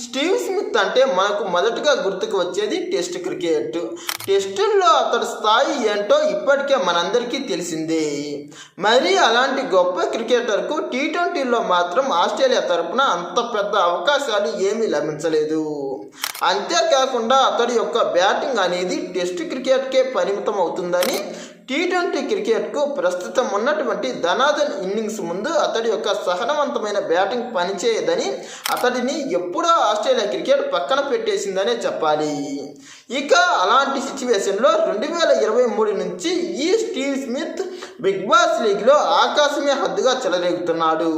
Steve Smith అంటే మనకు మొదటగా గుర్తుకు వచ్చేది టెస్ట్ క్రికెట్. టెస్టుల్లో అతడి స్థాయి ఏంటో ఇప్పటికే మనందరికీ తెలిసిందే. మరి అలాంటి గొప్ప క్రికెటర్కు T20లో మాత్రం ఆస్ట్రేలియా తరపున అంత పెద్ద అవకాశాలు ఏమీ లభించలేదు. అంతేకాకుండా అతడి యొక్క బ్యాటింగ్ అనేది టెస్ట్ క్రికెట్కే పరిమితం అవుతుందని, T20 క్రికెట్కు ప్రస్తుతం ఉన్నటువంటి ధనాధన్ ఇన్నింగ్స్ ముందు అతడి యొక్క సహనవంతమైన బ్యాటింగ్ పనిచేయదని అతడిని ఎప్పుడో ఆస్ట్రేలియా క్రికెట్ పక్కన పెట్టేసిందనే చెప్పాలి. ఇక అలాంటి సిచ్యువేషన్లో 2023 నుంచి ఈ స్టీవ్ స్మిత్ బిగ్ బాస్ లీగ్లో ఆకాశమే హద్దుగా చెలరేగుతున్నాడు.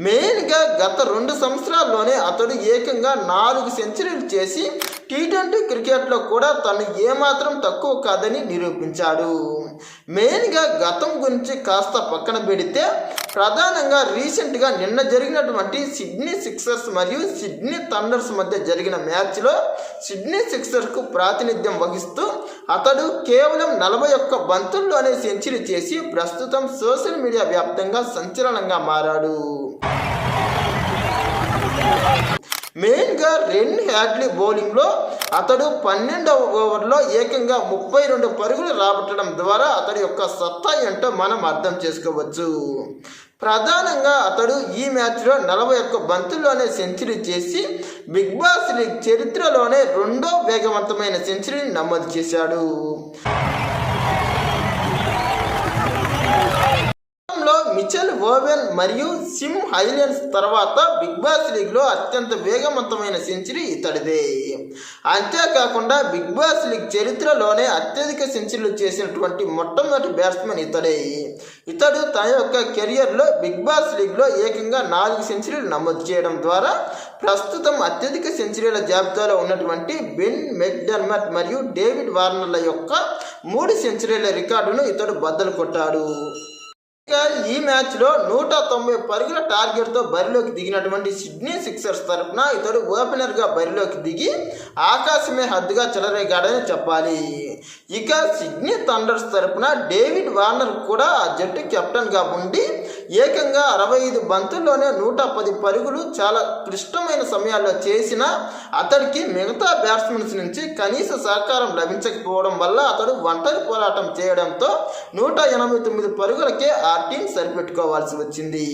మెయిన్గా గత 2 సంవత్సరాల్లోనే అతడు ఏకంగా 4 సెంచరీలు చేసి T20 క్రికెట్లో కూడా తను ఏమాత్రం తక్కువ కాదని నిరూపించాడు. మెయిన్గా గతం గురించి కాస్త పక్కన పెడితే ప్రధానంగా రీసెంట్గా నిన్న జరిగినటువంటి సిడ్నీ సిక్సర్స్ మరియు సిడ్నీ థండర్స్ మధ్య జరిగిన మ్యాచ్లో సిడ్నీ సిక్సర్స్కు ప్రాతినిధ్యం వహిస్తూ అతడు కేవలం 41 బంతుల్లోనే సెంచరీ చేసి ప్రస్తుతం సోషల్ మీడియా వ్యాప్తంగా సంచలనంగా మారాడు. మెయిన్గా రెన్ హ్యాడ్లీ బౌలింగ్లో అతడు 12వ ఓవర్లో ఏకంగా 32 పరుగులు రాబట్టడం ద్వారా అతడి యొక్క సత్తా ఏంటో మనం అర్థం చేసుకోవచ్చు. ప్రధానంగా అతడు ఈ మ్యాచ్లో 41 బంతుల్లోనే సెంచరీ చేసి బిగ్ బాస్ లీగ్ చరిత్రలోనే 2వ వేగవంతమైన సెంచరీని నమోదు చేశాడు. మిచెల్ ఓవెన్ మరియు సిమ్ హైలెండ్స్ తర్వాత బిగ్ బాస్ లీగ్లో అత్యంత వేగవంతమైన సెంచరీ ఇతడిదే. అంతేకాకుండా బిగ్ బాస్ లీగ్ చరిత్రలోనే అత్యధిక సెంచరీలు చేసినటువంటి మొట్టమొదటి బ్యాట్స్మెన్ ఇతడే. ఇతడు తన యొక్క కెరియర్లో బిగ్ బాస్ లీగ్లో ఏకంగా 4 సెంచరీలు నమోదు చేయడం ద్వారా ప్రస్తుతం అత్యధిక సెంచరీల జాబితాలో ఉన్నటువంటి బెన్ మెక్డర్మట్ మరియు డేవిడ్ వార్నర్ల యొక్క 3 సెంచరీల రికార్డును ఇతడు బద్దలు కొట్టాడు. ఈ మ్యాచ్లో 190 పరుగుల టార్గెట్తో బరిలోకి దిగినటువంటి సిడ్నీ సిక్సర్స్ తరపున ఇతడు ఓపెనర్గా బరిలోకి దిగి ఆకాశమే హద్దుగా చెలరేగాడని చెప్పాలి. ఇక సిడ్నీ థండర్స్ తరపున డేవిడ్ వార్నర్ కూడా ఆ జట్టు కెప్టెన్గా ఉండి ఏకంగా 65 బంతుల్లోనే 110 పరుగులు చాలా క్లిష్టమైన సమయాల్లో చేసిన అతడికి మిగతా బ్యాట్స్మెన్స్ నుంచి కనీస సహకారం లభించకపోవడం వల్ల అతడు ఒంటరి పోరాటం చేయడంతో 189 పరుగులకే ఆ టీం సరిపెట్టుకోవాల్సి వచ్చింది.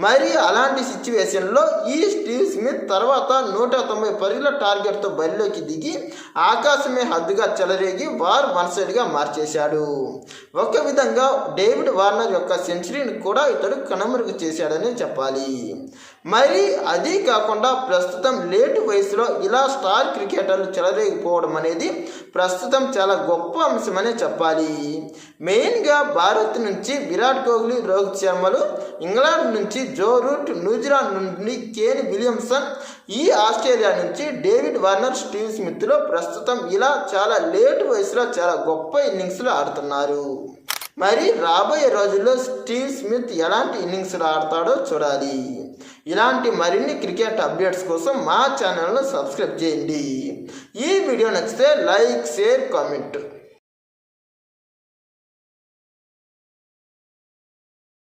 మరి అలాంటి సిచ్యువేషన్లో ఈ స్టీవ్ స్మిత్ తర్వాత 190 పరుగుల టార్గెట్తో బరిలోకి దిగి ఆకాశమే హద్దుగా చెలరేగి వార్ వన్ సైడ్గా మార్చేశాడు. ఒక విధంగా డేవిడ్ వార్నర్ యొక్క సెంచరీని కూడా ఇతడు కనుమరుగు చేశాడని చెప్పాలి. మరి అదీ కాకుండా ప్రస్తుతం లేటు వయసులో ఇలా స్టార్ క్రికెటర్లు చెలరేగిపోవడం అనేది ప్రస్తుతం చాలా గొప్ప అంశమనే చెప్పాలి. మెయిన్గా భారత్ నుంచి విరాట్ కోహ్లీ, రోహిత్ శర్మలు, ఇంగ్లాండ్ నుంచి జో రూట్, న్యూజిలాండ్ నుండి కేన్ విలియమ్సన్, ఈ ఆస్ట్రేలియా నుంచి డేవిడ్ వార్నర్, స్టీవ్ స్మిత్లో ప్రస్తుతం ఇలా చాలా లేటు వయసులో చాలా గొప్ప ఇన్నింగ్స్లు ఆడుతున్నారు. మరి రాబోయే రోజుల్లో స్టీవ్ స్మిత్ ఎలాంటి ఇన్నింగ్స్లు ఆడతాడో చూడాలి. ఇలాంటి మరిన్ని క్రికెట్ అప్డేట్స్ కోసం మా ఛానల్ను సబ్స్క్రైబ్ చేయండి. ఈ వీడియో నచ్చితే లైక్, షేర్, కామెంట్.